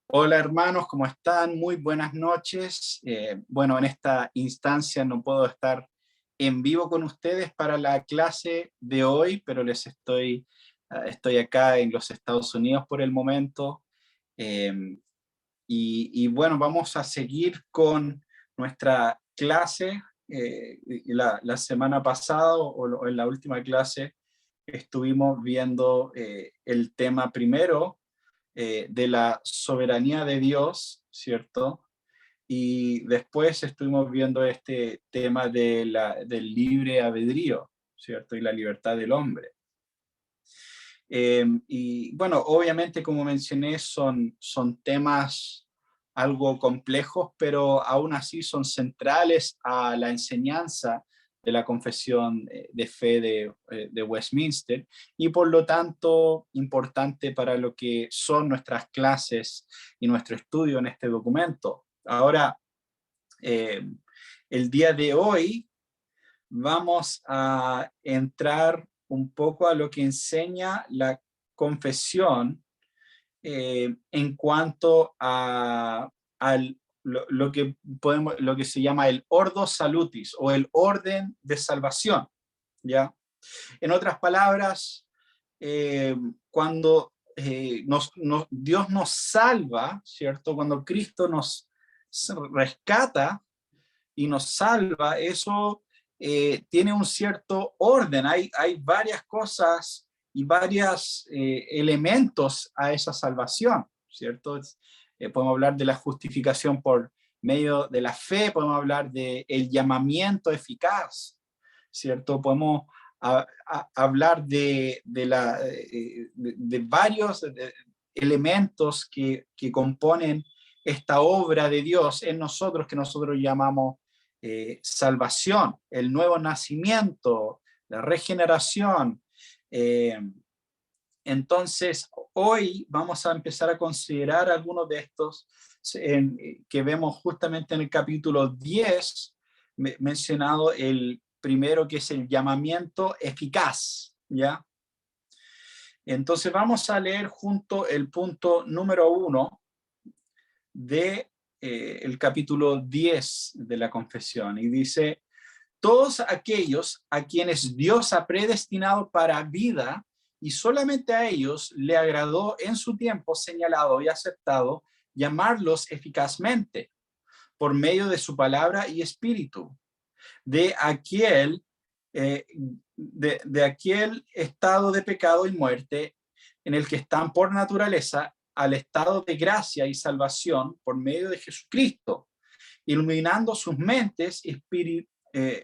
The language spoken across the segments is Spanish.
Hola hermanos, ¿cómo están? Muy buenas noches. Bueno, en esta instancia no puedo estar en vivo con ustedes para la clase de hoy, pero estoy acá en los Estados Unidos por el momento. Eh, y bueno, vamos a seguir con nuestra clase. La semana pasada o en la última clase estuvimos viendo el tema primero de la soberanía de Dios, ¿cierto? Y después estuvimos viendo este tema del libre albedrío, ¿cierto? Y la libertad del hombre. Y bueno, obviamente, como mencioné, son temas algo complejos, pero aún así son centrales a la enseñanza de la confesión de fe de Westminster y por lo tanto importante para lo que son nuestras clases y nuestro estudio en este documento. Ahora, eh, el día de hoy vamos a entrar un poco a lo que enseña la confesión en cuanto lo que se llama el ordo salutis o el orden de salvación, ¿ya? En otras palabras, cuando Dios nos salva, ¿cierto? Cuando Cristo nos rescata y nos salva, eso tiene un cierto orden. Hay varias cosas y varios elementos a esa salvación, ¿cierto? Podemos hablar de la justificación por medio de la fe, podemos hablar del llamamiento eficaz, ¿cierto? Podemos hablar de varios elementos que componen esta obra de Dios en nosotros, que nosotros llamamos salvación, el nuevo nacimiento, la regeneración. Eh, entonces, hoy vamos a empezar a considerar algunos de estos que vemos justamente en el capítulo 10, mencionado el primero, que es el llamamiento eficaz, ¿ya? Entonces vamos a leer junto el punto número 1 de el capítulo 10 de la confesión, y dice: todos aquellos a quienes Dios ha predestinado para vida, y solamente a ellos le agradó en su tiempo señalado y aceptado llamarlos eficazmente, por medio de su palabra y espíritu, de aquel, eh, de aquel estado de pecado y muerte en el que están por naturaleza, al estado de gracia y salvación por medio de Jesucristo, iluminando sus mentes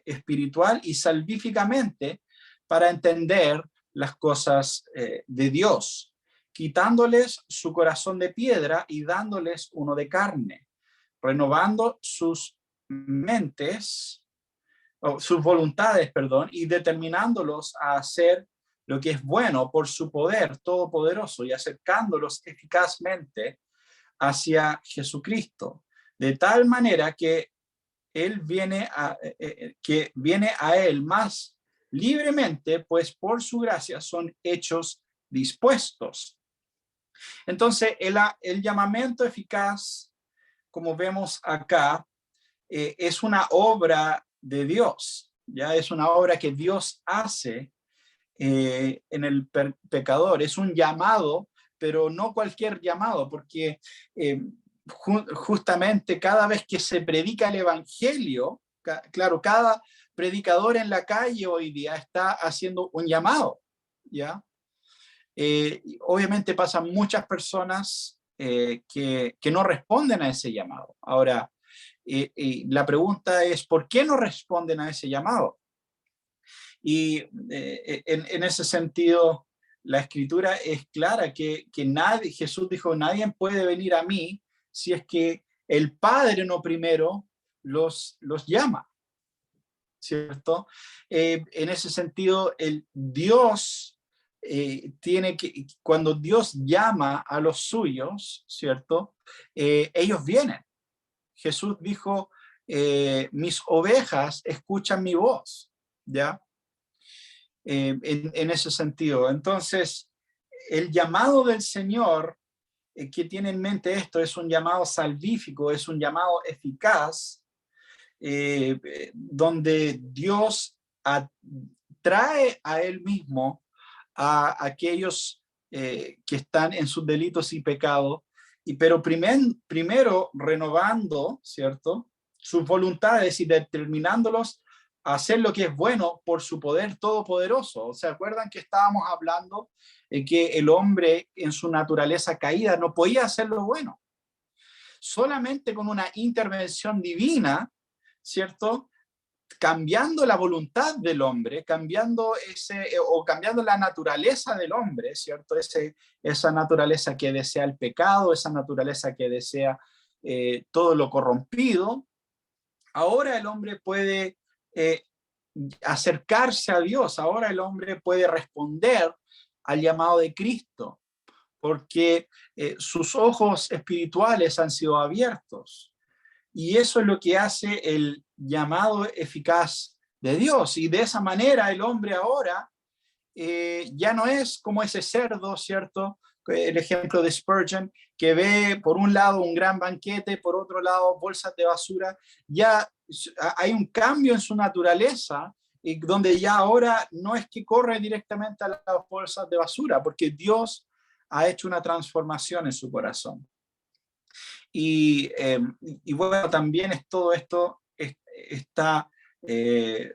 espiritual y salvíficamente para entender las cosas de Dios, quitándoles su corazón de piedra y dándoles uno de carne, renovando sus mentes, o sus voluntades, perdón, y determinándolos a hacer lo que es bueno por su poder todopoderoso y acercándolos eficazmente hacia Jesucristo, de tal manera que viene a él más libremente, pues por su gracia son hechos dispuestos. Entonces, el llamamiento eficaz, como vemos acá, es una obra de Dios, ya es una obra que Dios hace en el pecador, es un llamado, pero no cualquier llamado, porque eh, justamente cada vez que se predica el evangelio, claro, cada predicador en la calle hoy día está haciendo un llamado, ¿ya? Obviamente pasan muchas personas que no responden a ese llamado. Ahora, la pregunta es, ¿por qué no responden a ese llamado? Y en ese sentido, la escritura es clara que nadie, Jesús dijo, nadie puede venir a mí si es que el Padre no primero los llama, ¿cierto? En ese sentido, el Dios cuando Dios llama a los suyos, ¿cierto? Ellos vienen. Jesús dijo, mis ovejas escuchan mi voz, ¿ya? En ese sentido. Entonces, el llamado del Señor que tiene en mente esto, es un llamado salvífico, es un llamado eficaz, donde Dios trae a Él mismo a aquellos que están en sus delitos y pecados, pero primero renovando, ¿cierto?, sus voluntades y determinándolos a hacer lo que es bueno por su poder todopoderoso. ¿Se acuerdan que estábamos hablando de que el hombre en su naturaleza caída no podía hacer lo bueno? Solamente con una intervención divina, ¿cierto?, cambiando la voluntad del hombre, cambiando la naturaleza del hombre, ¿cierto? Esa naturaleza que desea el pecado, esa naturaleza que desea todo lo corrompido. Ahora el hombre puede acercarse a Dios, ahora el hombre puede responder al llamado de Cristo, porque sus ojos espirituales han sido abiertos. Y eso es lo que hace el llamado eficaz de Dios. Y de esa manera el hombre ahora ya no es como ese cerdo, ¿cierto? El ejemplo de Spurgeon, que ve por un lado un gran banquete, por otro lado bolsas de basura. Ya hay un cambio en su naturaleza, donde ya ahora no es que corre directamente a las bolsas de basura, porque Dios ha hecho una transformación en su corazón. Y bueno, también todo esto está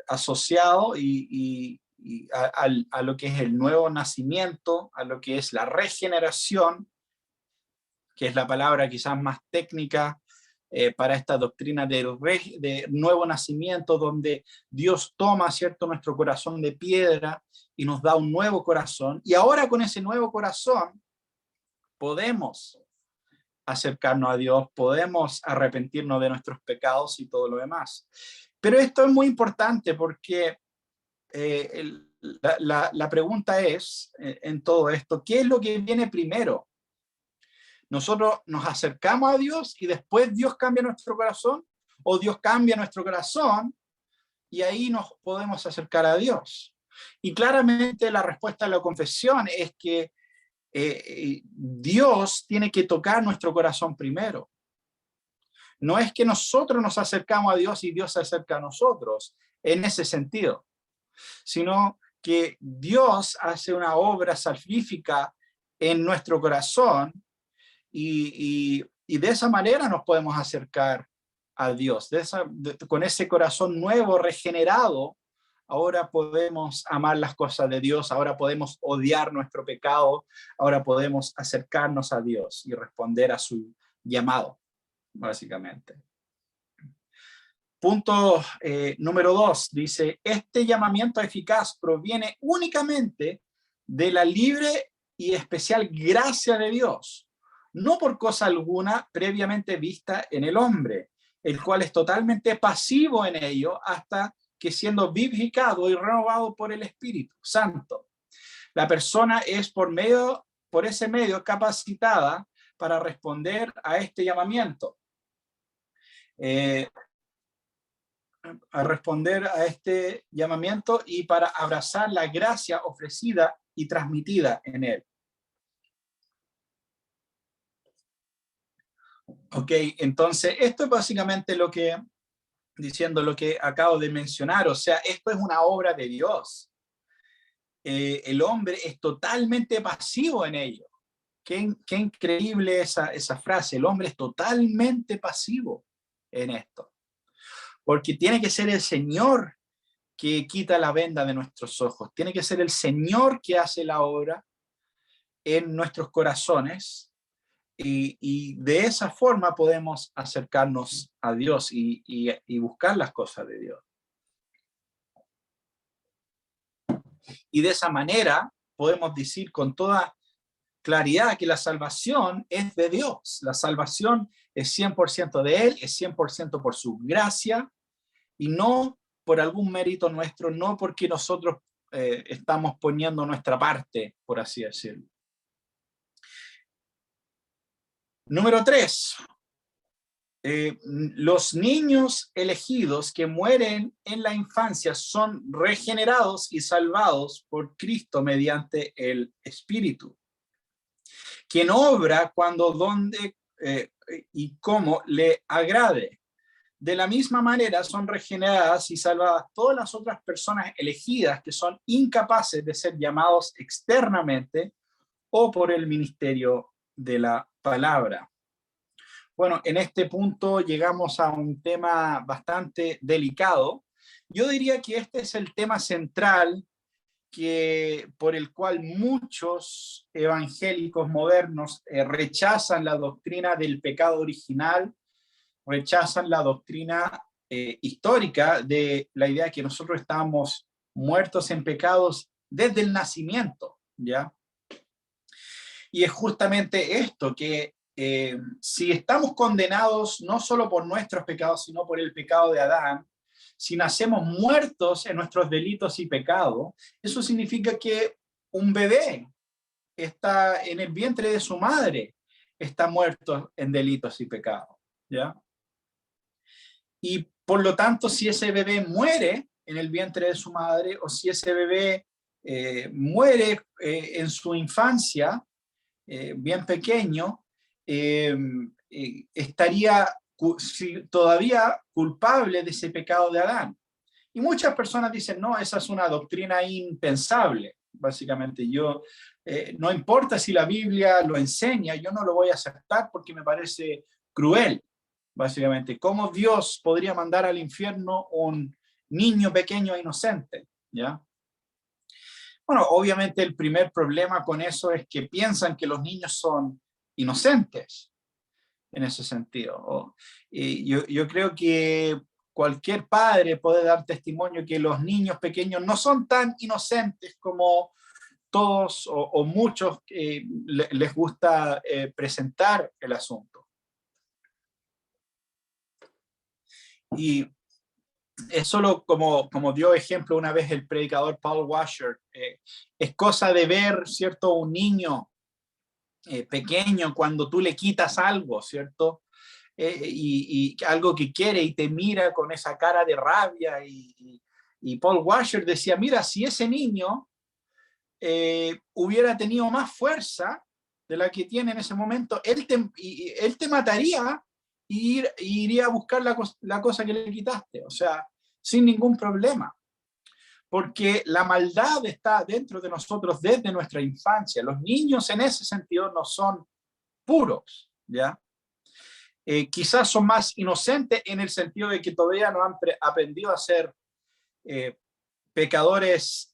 asociado a lo que es el nuevo nacimiento, a lo que es la regeneración, que es la palabra quizás más técnica para esta doctrina de nuevo nacimiento, donde Dios toma, ¿cierto?, nuestro corazón de piedra y nos da un nuevo corazón. Y ahora con ese nuevo corazón podemos acercarnos a Dios, podemos arrepentirnos de nuestros pecados y todo lo demás. Pero esto es muy importante porque la pregunta es, en todo esto, ¿qué es lo que viene primero? ¿Nosotros nos acercamos a Dios y después Dios cambia nuestro corazón? ¿O Dios cambia nuestro corazón y ahí nos podemos acercar a Dios? Y claramente la respuesta a la confesión es que Dios tiene que tocar nuestro corazón primero. No es que nosotros nos acercamos a Dios y Dios se acerca a nosotros en ese sentido, sino que Dios hace una obra salvífica en nuestro corazón y de esa manera nos podemos acercar a Dios. Con ese corazón nuevo, regenerado, ahora podemos amar las cosas de Dios, ahora podemos odiar nuestro pecado, ahora podemos acercarnos a Dios y responder a su llamado, básicamente. Punto número 2, dice, este llamamiento eficaz proviene únicamente de la libre y especial gracia de Dios, no por cosa alguna previamente vista en el hombre, el cual es totalmente pasivo en ello hasta que siendo vivificado y renovado por el Espíritu Santo. La persona es por ese medio capacitada para responder a este llamamiento. A responder a este llamamiento y para abrazar la gracia ofrecida y transmitida en él. Ok, entonces esto es básicamente diciendo lo que acabo de mencionar, o sea, esto es una obra de Dios. El hombre es totalmente pasivo en ello. Qué increíble esa frase, el hombre es totalmente pasivo en esto. Porque tiene que ser el Señor que quita la venda de nuestros ojos, tiene que ser el Señor que hace la obra en nuestros corazones y de esa forma podemos acercarnos a Dios y buscar las cosas de Dios. Y de esa manera podemos decir con toda claridad que la salvación es de Dios. La salvación es 100% de Él, es 100% por su gracia y no por algún mérito nuestro, no porque nosotros estamos poniendo nuestra parte, por así decirlo. Número 3. Los niños elegidos que mueren en la infancia son regenerados y salvados por Cristo mediante el Espíritu. quien obra cuando, donde y cómo le agrade. De la misma manera son regeneradas y salvadas todas las otras personas elegidas que son incapaces de ser llamados externamente o por el ministerio de la palabra. Bueno, en este punto llegamos a un tema bastante delicado. Yo diría que este es el tema central por el cual muchos evangélicos modernos rechazan la doctrina del pecado original, rechazan la doctrina histórica de la idea de que nosotros estamos muertos en pecados desde el nacimiento, ¿ya? Y es justamente esto, que si estamos condenados no solo por nuestros pecados, sino por el pecado de Adán, si nacemos muertos en nuestros delitos y pecados, eso significa que un bebé está en el vientre de su madre, está muerto en delitos y pecados, ¿ya? Y por lo tanto, si ese bebé muere en el vientre de su madre, o si ese bebé muere en su infancia, bien pequeño, estaría todavía culpable de ese pecado de Adán. Y muchas personas dicen, no, esa es una doctrina impensable. Básicamente, no importa si la Biblia lo enseña, yo no lo voy a aceptar porque me parece cruel. Básicamente, ¿cómo Dios podría mandar al infierno un niño pequeño e inocente? ¿Ya? Bueno, obviamente el primer problema con eso es que piensan que los niños son inocentes en ese sentido. Y yo creo que cualquier padre puede dar testimonio que los niños pequeños no son tan inocentes como todos o muchos les gusta presentar el asunto. Y es solo como dio ejemplo una vez el predicador Paul Washer, es cosa de ver, ¿cierto?, un niño pequeño cuando tú le quitas algo, ¿cierto? Y algo que quiere y te mira con esa cara de rabia. Y Paul Washer decía, mira, si ese niño hubiera tenido más fuerza de la que tiene en ese momento, él te mataría y iría a buscar la cosa que le quitaste, o sea, sin ningún problema. Porque la maldad está dentro de nosotros desde nuestra infancia. Los niños en ese sentido no son puros, ¿ya? Quizás son más inocentes en el sentido de que todavía no han aprendido a ser pecadores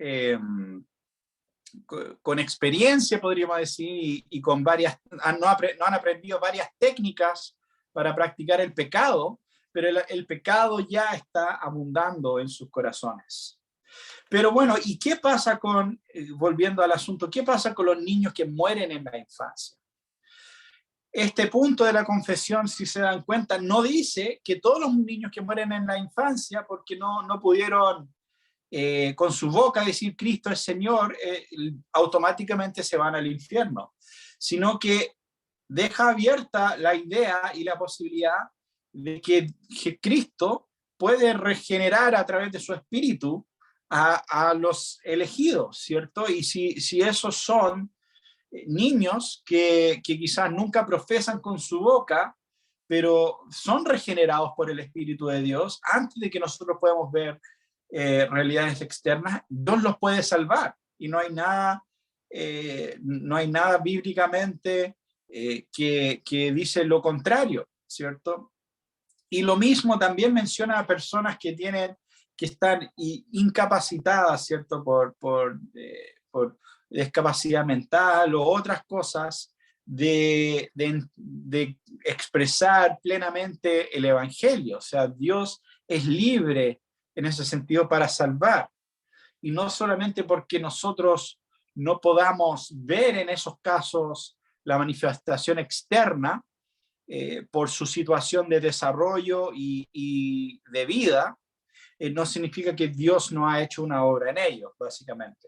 con experiencia, podríamos decir, y con varias, no han aprendido varias técnicas para practicar el pecado, pero el pecado ya está abundando en sus corazones. Pero bueno, ¿y qué pasa volviendo al asunto, qué pasa con los niños que mueren en la infancia? Este punto de la confesión, si se dan cuenta, no dice que todos los niños que mueren en la infancia porque no pudieron con su boca decir Cristo es Señor, automáticamente se van al infierno, sino que deja abierta la idea y la posibilidad de que Cristo puede regenerar a través de su espíritu a los elegidos, ¿cierto? Y si esos son niños que quizás nunca profesan con su boca, pero son regenerados por el Espíritu de Dios, antes de que nosotros podamos ver realidades externas, Dios los puede salvar. Y no hay nada bíblicamente que dice lo contrario, ¿cierto? Y lo mismo también menciona a personas que están incapacitadas, ¿cierto? Por discapacidad mental o otras cosas, de expresar plenamente el evangelio. O sea, Dios es libre en ese sentido para salvar. Y no solamente porque nosotros no podamos ver en esos casos la manifestación externa por su situación de desarrollo y de vida, no significa que Dios no ha hecho una obra en ellos, básicamente.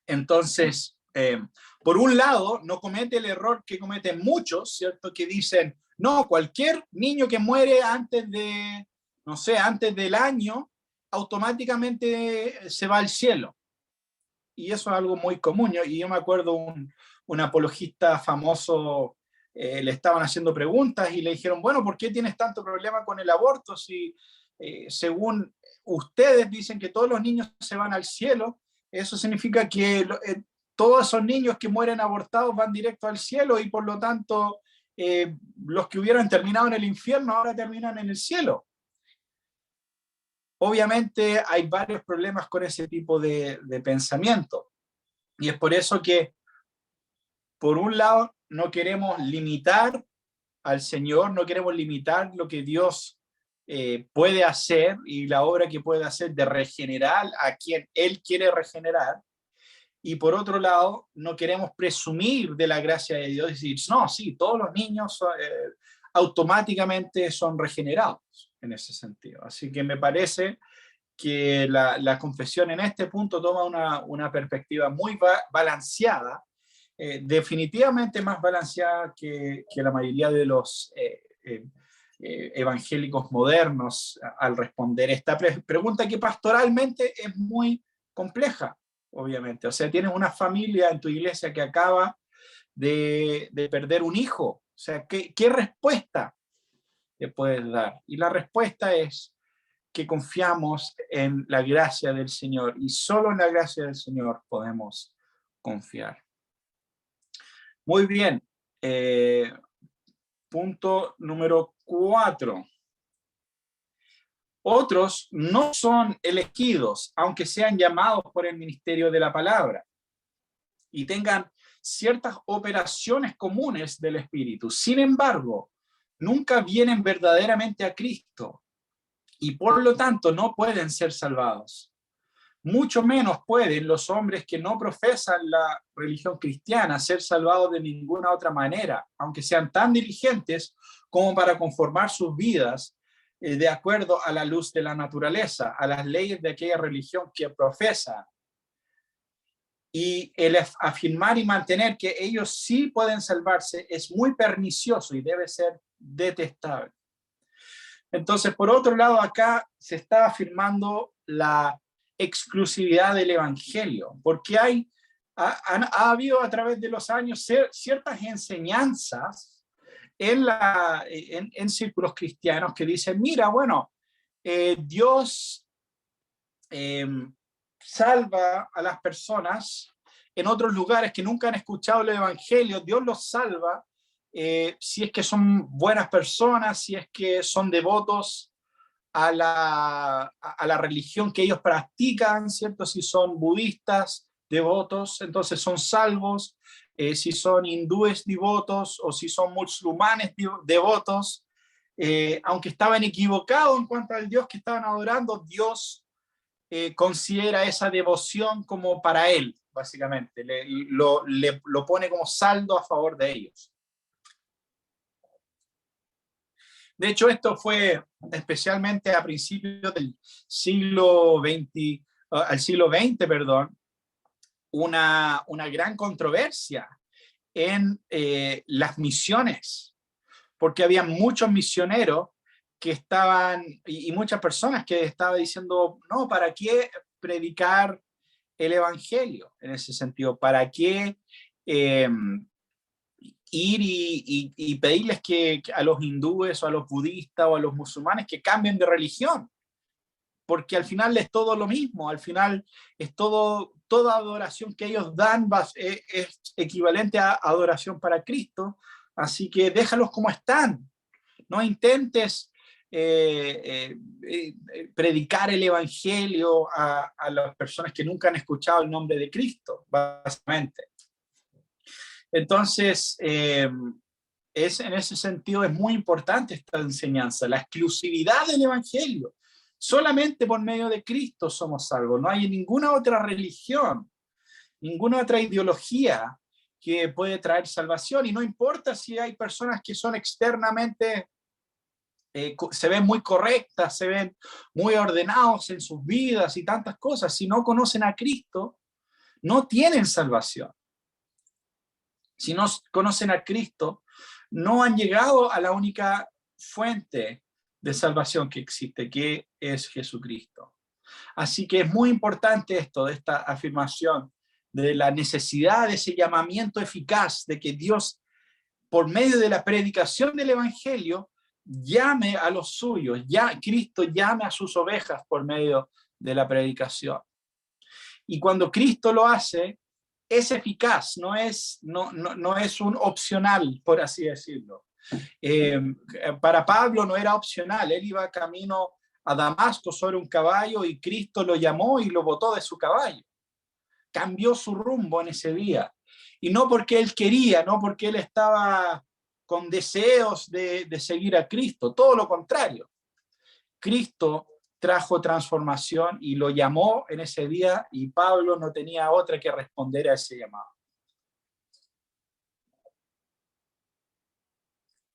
Entonces, por un lado, no comete el error que cometen muchos, ¿cierto? Que dicen, no, cualquier niño que muere antes del año, automáticamente se va al cielo. y eso es algo muy común. Y yo me acuerdo un apologista famoso, le estaban haciendo preguntas y le dijeron, bueno, ¿por qué tienes tanto problema con el aborto si según ustedes dicen que todos los niños se van al cielo? Eso significa que todos esos niños que mueren abortados van directo al cielo y por lo tanto los que hubieran terminado en el infierno ahora terminan en el cielo. Obviamente hay varios problemas con ese tipo de pensamiento y es por eso que por un lado no queremos limitar al Señor, no queremos limitar lo que Dios puede hacer y la obra que puede hacer de regenerar a quien Él quiere regenerar. Y por otro lado, no queremos presumir de la gracia de Dios y decir, no, sí, todos los niños automáticamente son regenerados en ese sentido. Así que me parece que la confesión en este punto toma una perspectiva muy balanceada, definitivamente más balanceada que la mayoría de los evangélicos modernos al responder esta pregunta que pastoralmente es muy compleja, obviamente. O sea, tienes una familia en tu iglesia que acaba de perder un hijo. O sea, ¿qué respuesta le puedes dar? Y la respuesta es que confiamos en la gracia del Señor y solo en la gracia del Señor podemos confiar. Muy bien. Punto número 4. Otros no son elegidos, aunque sean llamados por el ministerio de la palabra y tengan ciertas operaciones comunes del Espíritu. Sin embargo, nunca vienen verdaderamente a Cristo y por lo tanto no pueden ser salvados. Mucho menos pueden los hombres que no profesan la religión cristiana ser salvados de ninguna otra manera, aunque sean tan diligentes como para conformar sus vidas de acuerdo a la luz de la naturaleza, a las leyes de aquella religión que profesan. Y el afirmar y mantener que ellos sí pueden salvarse es muy pernicioso y debe ser detestable. Entonces, por otro lado, acá se está afirmando la exclusividad del evangelio, porque ha habido a través de los años ciertas enseñanzas en círculos cristianos que dicen, mira, bueno, Dios salva a las personas en otros lugares que nunca han escuchado el evangelio, Dios los salva si es que son buenas personas, si es que son devotos a la religión que ellos practican, ¿cierto? Si son budistas devotos, entonces son salvos. Si son hindúes devotos o si son musulmanes devotos, aunque estaban equivocados en cuanto al Dios que estaban adorando, Dios considera esa devoción como para él, básicamente. Lo pone como saldo a favor de ellos. De hecho, esto fue especialmente a principios del siglo XX, perdón, una gran controversia en las misiones, porque había muchos misioneros que estaban, y muchas personas que estaban diciendo, no, ¿para qué predicar el evangelio en ese sentido? ¿Para qué ir y pedirles que a los hindúes o a los budistas o a los musulmanes que cambien de religión? Porque al final es todo lo mismo, al final es toda adoración que ellos dan es equivalente a adoración para Cristo, así que déjalos como están, no intentes predicar el evangelio a las personas que nunca han escuchado el nombre de Cristo, básicamente. Entonces, en ese sentido es muy importante esta enseñanza, la exclusividad del evangelio. Solamente por medio de Cristo somos salvos. No hay ninguna otra religión, ninguna otra ideología que puede traer salvación. Y no importa si hay personas que son externamente, se ven muy correctas, se ven muy ordenados en sus vidas y tantas cosas. Si no conocen a Cristo, no tienen salvación. Si no conocen a Cristo, no han llegado a la única fuente de salvación que existe, que es Jesucristo. Así que es muy importante esto, de esta afirmación de la necesidad de ese llamamiento eficaz, de que Dios, por medio de la predicación del Evangelio, llame a los suyos, ya Cristo llame a sus ovejas por medio de la predicación. Y cuando Cristo lo hace, es eficaz, no es un opcional, por así decirlo. Para Pablo no era opcional, él iba camino a Damasco sobre un caballo y Cristo lo llamó y lo botó de su caballo. Cambió su rumbo en ese día. Y no porque él quería, no porque él estaba con deseos de seguir a Cristo, todo lo contrario. Cristo trajo transformación y lo llamó en ese día y Pablo no tenía otra que responder a ese llamado.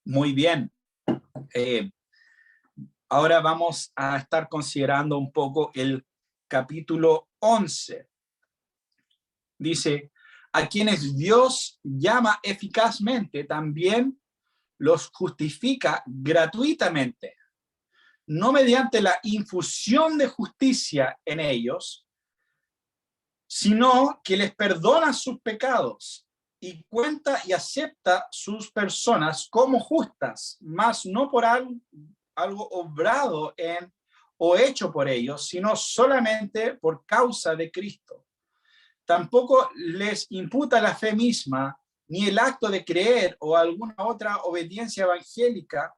Muy bien. Ahora vamos a estar considerando un poco el capítulo 11. Dice, a quienes Dios llama eficazmente, también los justifica gratuitamente, no mediante la infusión de justicia en ellos, sino que les perdona sus pecados y cuenta y acepta sus personas como justas, mas no por algo obrado en o hecho por ellos, sino solamente por causa de Cristo. Tampoco les imputa la fe misma, ni el acto de creer o alguna otra obediencia evangélica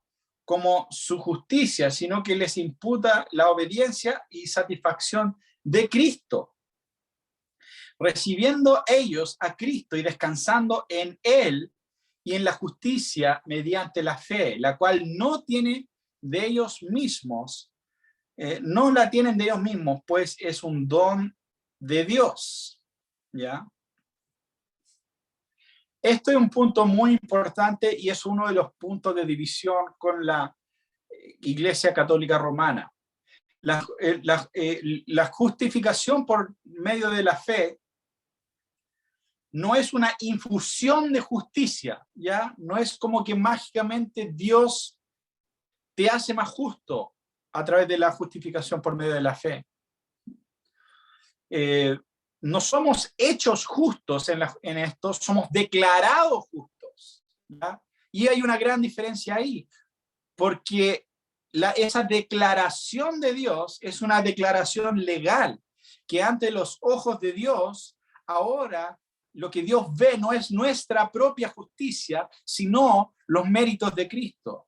como su justicia, sino que les imputa la obediencia y satisfacción de Cristo, recibiendo ellos a Cristo y descansando en Él y en la justicia mediante la fe, la cual no tiene de ellos mismos, no la tienen de ellos mismos, pues es un don de Dios. ¿Ya? Esto es un punto muy importante y es uno de los puntos de división con la Iglesia Católica Romana. La justificación por medio de la fe no es una infusión de justicia, ¿ya? No es como que mágicamente Dios te hace más justo a través de la justificación por medio de la fe. No somos hechos justos en esto, somos declarados justos, ¿ya? Y hay una gran diferencia ahí, porque esa declaración de Dios es una declaración legal, que ante los ojos de Dios, ahora lo que Dios ve no es nuestra propia justicia, sino los méritos de Cristo.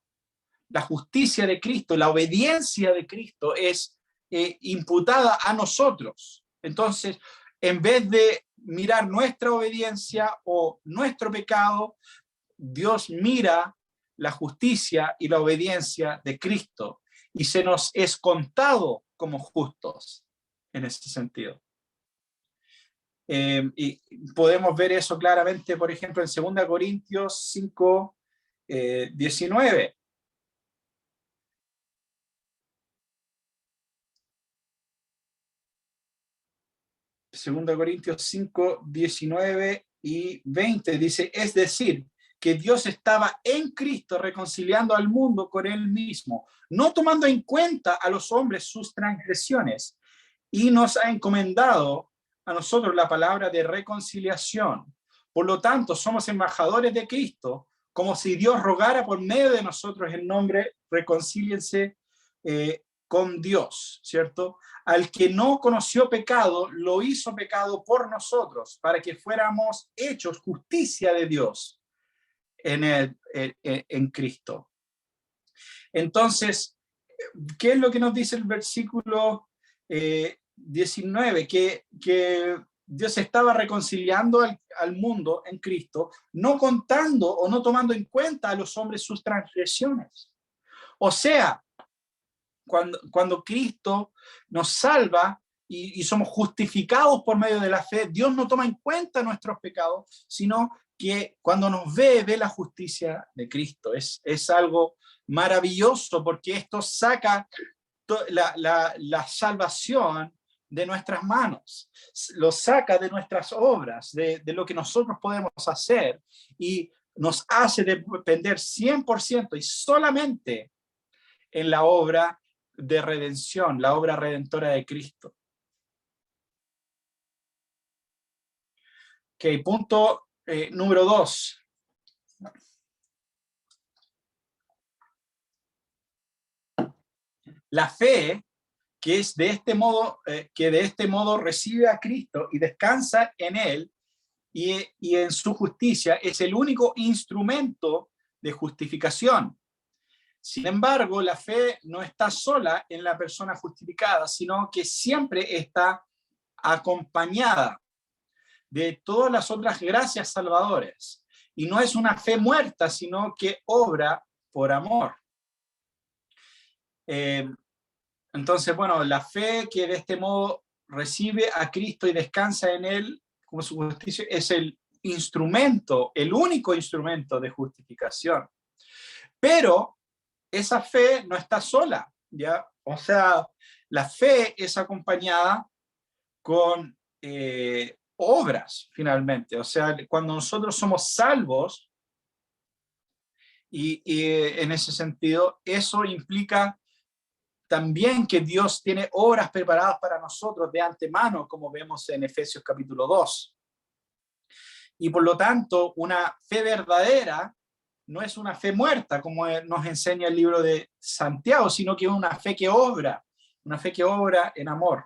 La justicia de Cristo, la obediencia de Cristo es imputada a nosotros. Entonces, en vez de mirar nuestra obediencia o nuestro pecado, Dios mira la justicia y la obediencia de Cristo y se nos es contado como justos en ese sentido. Y podemos ver eso claramente, por ejemplo, en 2 Corintios 5, 19. Segunda Corintios 5, 19 y 20 dice, es decir, que Dios estaba en Cristo reconciliando al mundo con él mismo, no tomando en cuenta a los hombres sus transgresiones, y nos ha encomendado a nosotros la palabra de reconciliación. Por lo tanto, somos embajadores de Cristo, como si Dios rogara por medio de nosotros el nombre, reconcíliense con Dios, ¿cierto? Al que no conoció pecado, lo hizo pecado por nosotros, para que fuéramos hechos justicia de Dios en Cristo. Entonces, ¿qué es lo que nos dice el versículo 19? Que Dios estaba reconciliando al mundo en Cristo, no contando o no tomando en cuenta a los hombres sus transgresiones. O sea, cuando Cristo nos salva y somos justificados por medio de la fe, Dios no toma en cuenta nuestros pecados, sino que cuando nos ve la justicia de Cristo. Es algo maravilloso porque esto saca la salvación de nuestras manos, lo saca de nuestras obras, de lo que nosotros podemos hacer y nos hace depender 100% y solamente en la obra de redención, la obra redentora de Cristo. Ok, punto número 2. La fe que es de este modo, que de este modo recibe a Cristo y descansa en él y en su justicia, es el único instrumento de justificación. Sin embargo, la fe no está sola en la persona justificada, sino que siempre está acompañada de todas las otras gracias salvadoras. Y no es una fe muerta, sino que obra por amor. Entonces, bueno, la fe que de este modo recibe a Cristo y descansa en él como su justicia es el instrumento, el único instrumento de justificación. Pero esa fe no está sola, ¿ya? O sea, la fe es acompañada con obras, finalmente. O sea, cuando nosotros somos salvos, y en ese sentido, eso implica también que Dios tiene obras preparadas para nosotros de antemano, como vemos en Efesios capítulo 2. Y por lo tanto, una fe verdadera no es una fe muerta, como nos enseña el libro de Santiago, sino que es una fe que obra en amor,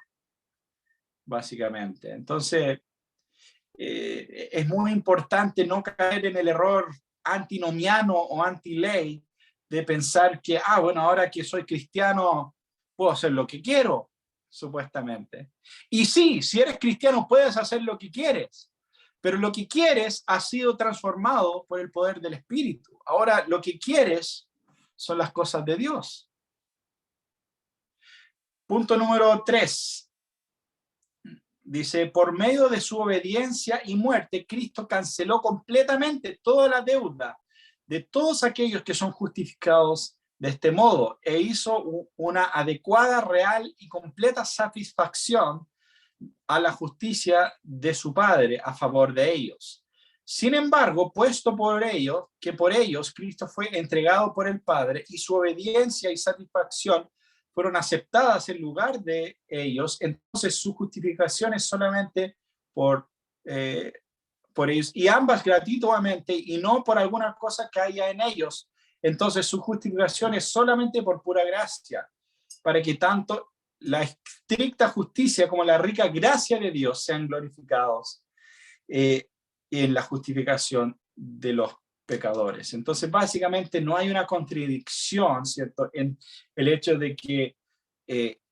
básicamente. Entonces, es muy importante no caer en el error antinomiano o anti-ley de pensar que, bueno, ahora que soy cristiano, puedo hacer lo que quiero, supuestamente. Y sí, si eres cristiano puedes hacer lo que quieres, pero lo que quieres ha sido transformado por el poder del Espíritu. Ahora, lo que quieres son las cosas de Dios. Punto número 3. Dice, por medio de su obediencia y muerte, Cristo canceló completamente toda la deuda de todos aquellos que son justificados de este modo e hizo una adecuada, real y completa satisfacción a la justicia de su Padre a favor de ellos. Sin embargo, puesto por ellos, que por ellos Cristo fue entregado por el Padre y su obediencia y satisfacción fueron aceptadas en lugar de ellos, entonces su justificación es solamente por ellos, y ambas gratuitamente y no por alguna cosa que haya en ellos. Entonces su justificación es solamente por pura gracia, para que tanto la estricta justicia como la rica gracia de Dios sean glorificados en la justificación de los pecadores. Entonces, básicamente no hay una contradicción, ¿cierto?, en el hecho de que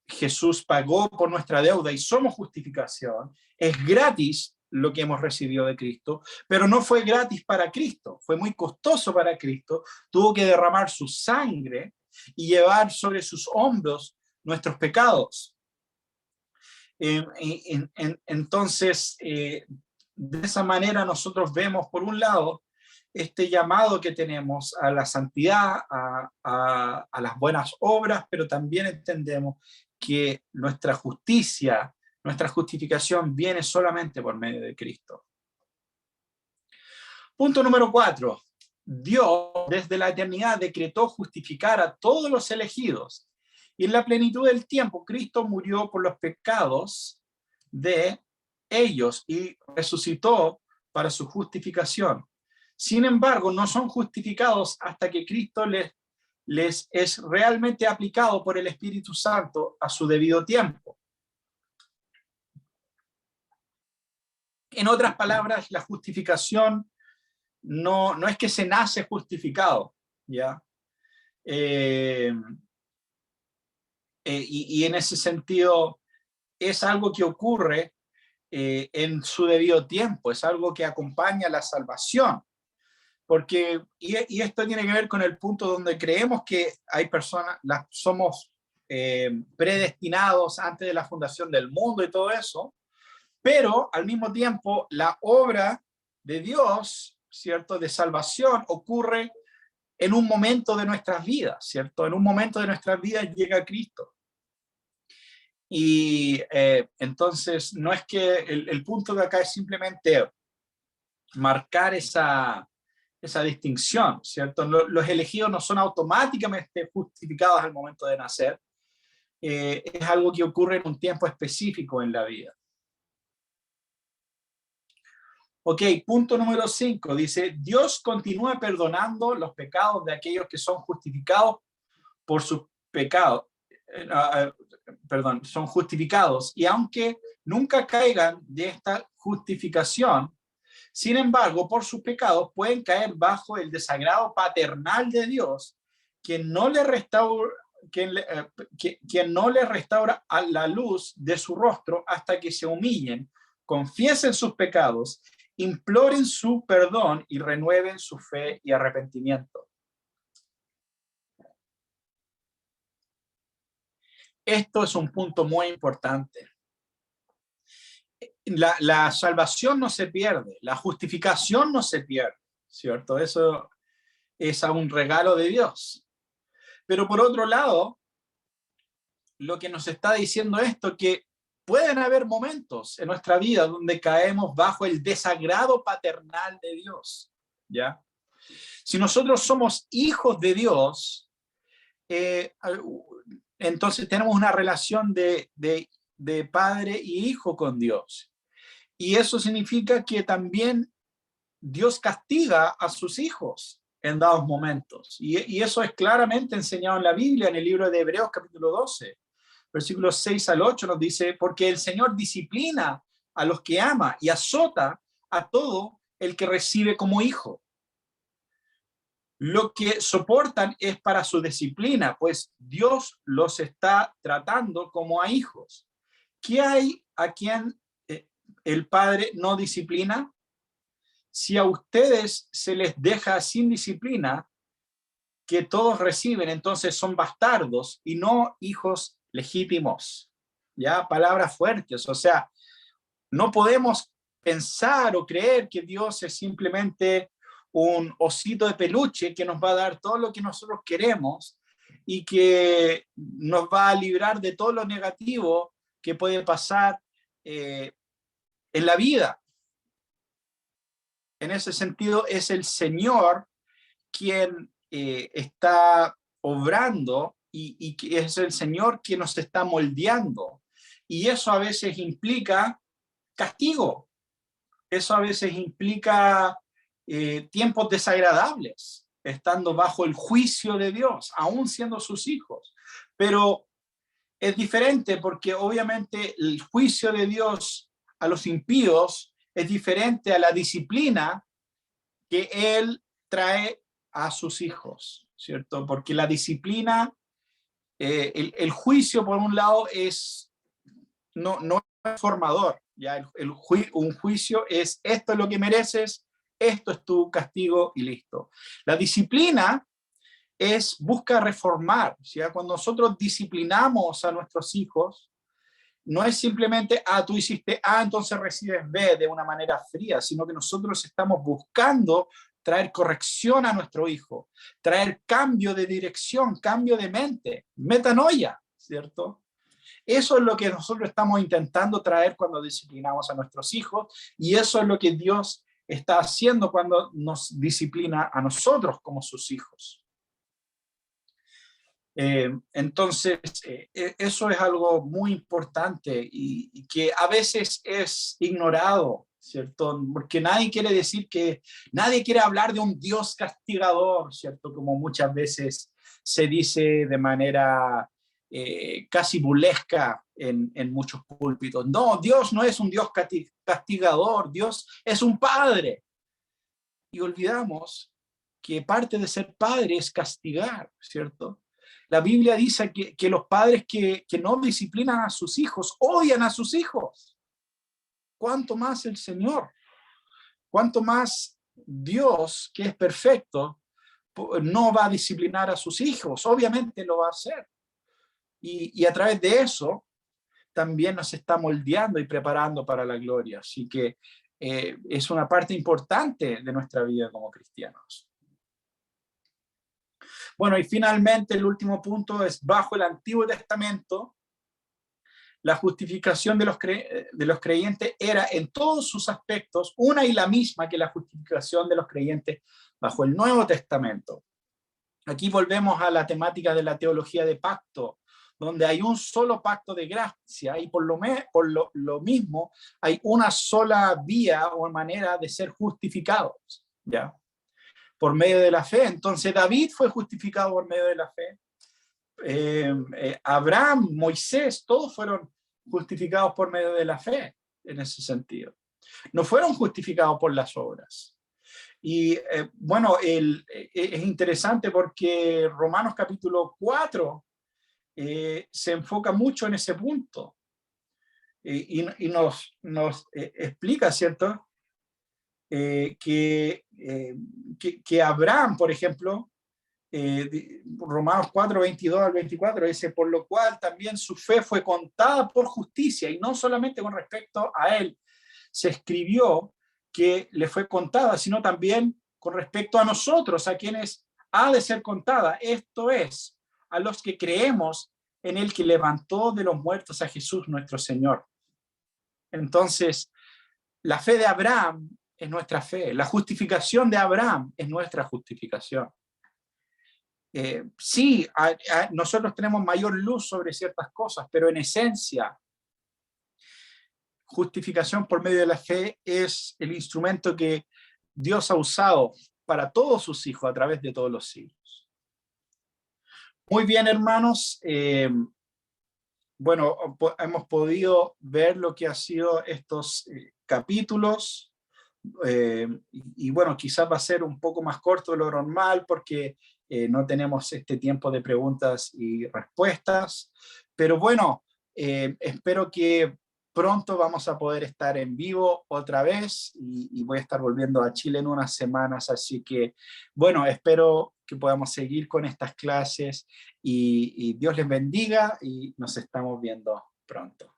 Jesús pagó por nuestra deuda y somos justificación. Es gratis lo que hemos recibido de Cristo, pero no fue gratis para Cristo, fue muy costoso para Cristo, tuvo que derramar su sangre y llevar sobre sus hombros nuestros pecados. Entonces, de esa manera nosotros vemos, por un lado, este llamado que tenemos a la santidad, a las buenas obras, pero también entendemos que nuestra justicia, nuestra justificación viene solamente por medio de Cristo. Punto número 4. Dios desde la eternidad decretó justificar a todos los elegidos. Y en la plenitud del tiempo, Cristo murió por los pecados de ellos y resucitó para su justificación. Sin embargo, no son justificados hasta que Cristo les es realmente aplicado por el Espíritu Santo a su debido tiempo. En otras palabras, la justificación no es que se nace justificado, ¿ya? Y en ese sentido es algo que ocurre en su debido tiempo, es algo que acompaña la salvación. Porque, y esto tiene que ver con el punto donde creemos que hay personas, somos predestinados antes de la fundación del mundo y todo eso, pero al mismo tiempo la obra de Dios, ¿cierto?, de salvación ocurre en un momento de nuestras vidas, ¿cierto? En un momento de nuestras vidas llega Cristo. Y entonces no es que el punto de acá es simplemente marcar esa distinción, ¿cierto? Los elegidos no son automáticamente justificados al momento de nacer, es algo que ocurre en un tiempo específico en la vida. Ok, punto número 5, dice, Dios continúa perdonando los pecados de aquellos que son justificados por sus pecados. Perdón, son justificados. Y aunque nunca caigan de esta justificación, sin embargo, por sus pecados pueden caer bajo el desagrado paternal de Dios, quien no le restaura, quien no le restaura a la luz de su rostro hasta que se humillen, confiesen sus pecados, imploren su perdón y renueven su fe y arrepentimiento. Esto es un punto muy importante. La salvación no se pierde, la justificación no se pierde, ¿cierto? Eso es un regalo de Dios. Pero por otro lado, lo que nos está diciendo esto, que pueden haber momentos en nuestra vida donde caemos bajo el desagrado paternal de Dios, ¿ya? Si nosotros somos hijos de Dios, entonces tenemos una relación de padre y hijo con Dios. Y eso significa que también Dios castiga a sus hijos en dados momentos. Y eso es claramente enseñado en la Biblia, en el libro de Hebreos capítulo 12, versículos 6 al 8 nos dice, porque el Señor disciplina a los que ama y azota a todo el que recibe como hijo. Lo que soportan es para su disciplina, pues Dios los está tratando como a hijos. ¿Qué hay a quien el Padre no disciplina? Si a ustedes se les deja sin disciplina, que todos reciben, entonces son bastardos y no hijos legítimos. Ya, palabras fuertes. O sea, no podemos pensar o creer que Dios es simplemente un osito de peluche que nos va a dar todo lo que nosotros queremos y que nos va a librar de todo lo negativo que puede pasar en la vida. En ese sentido, es el Señor quien está obrando y que es el Señor quien nos está moldeando. Y eso a veces implica castigo. Eso a veces implica tiempos desagradables, estando bajo el juicio de Dios, aún siendo sus hijos. Pero es diferente porque obviamente el juicio de Dios a los impíos es diferente a la disciplina que Él trae a sus hijos, ¿cierto? Porque la disciplina, el juicio por un lado no es formador, ¿ya? Un juicio es esto es lo que mereces, esto es tu castigo y listo. La disciplina busca reformar, ¿ya? Cuando nosotros disciplinamos a nuestros hijos, no es simplemente, tú hiciste A, entonces recibes B de una manera fría, sino que nosotros estamos buscando traer corrección a nuestro hijo, traer cambio de dirección, cambio de mente, metanoia, ¿cierto? Eso es lo que nosotros estamos intentando traer cuando disciplinamos a nuestros hijos, y eso es lo que Dios está haciendo cuando nos disciplina a nosotros como sus hijos. Entonces, eso es algo muy importante y que a veces es ignorado, ¿cierto? Porque nadie quiere hablar de un Dios castigador, ¿cierto? Como muchas veces se dice de manera casi burlesca en muchos púlpitos. No, Dios no es un Dios castigador, Dios es un padre. Y olvidamos que parte de ser padre es castigar, ¿cierto? La Biblia dice que los padres que no disciplinan a sus hijos odian a sus hijos. ¿Cuánto más el Señor? ¿Cuánto más Dios, que es perfecto, no va a disciplinar a sus hijos? Obviamente lo va a hacer. Y a través de eso también nos está moldeando y preparando para la gloria. Así que es una parte importante de nuestra vida como cristianos. Bueno, y finalmente el último punto es, bajo el Antiguo Testamento, la justificación de los creyentes era en todos sus aspectos una y la misma que la justificación de los creyentes bajo el Nuevo Testamento. Aquí volvemos a la temática de la teología de pacto, donde hay un solo pacto de gracia y por lo mismo hay una sola vía o manera de ser justificados, ¿ya? Por medio de la fe. Entonces David fue justificado por medio de la fe. Abraham, Moisés, todos fueron justificados por medio de la fe en ese sentido. No fueron justificados por las obras. Y bueno, es interesante porque Romanos capítulo 4 se enfoca mucho en ese punto y nos explica, ¿cierto? Que Abraham, por ejemplo, Romanos 4, 22 al 24, dice, por lo cual también su fe fue contada por justicia, y no solamente con respecto a él se escribió que le fue contada, sino también con respecto a nosotros, a quienes ha de ser contada, esto es, a los que creemos en el que levantó de los muertos a Jesús nuestro Señor. Entonces, la fe de Abraham es nuestra fe, la justificación de Abraham es nuestra justificación. Sí, nosotros tenemos mayor luz sobre ciertas cosas, pero en esencia, justificación por medio de la fe es el instrumento que Dios ha usado para todos sus hijos a través de todos los siglos. Muy bien, hermanos. Bueno, hemos podido ver lo que ha sido estos capítulos. Y bueno, quizás va a ser un poco más corto de lo normal porque no tenemos este tiempo de preguntas y respuestas, pero bueno, espero que pronto vamos a poder estar en vivo otra vez y voy a estar volviendo a Chile en unas semanas, así que bueno, espero que podamos seguir con estas clases y Dios les bendiga y nos estamos viendo pronto.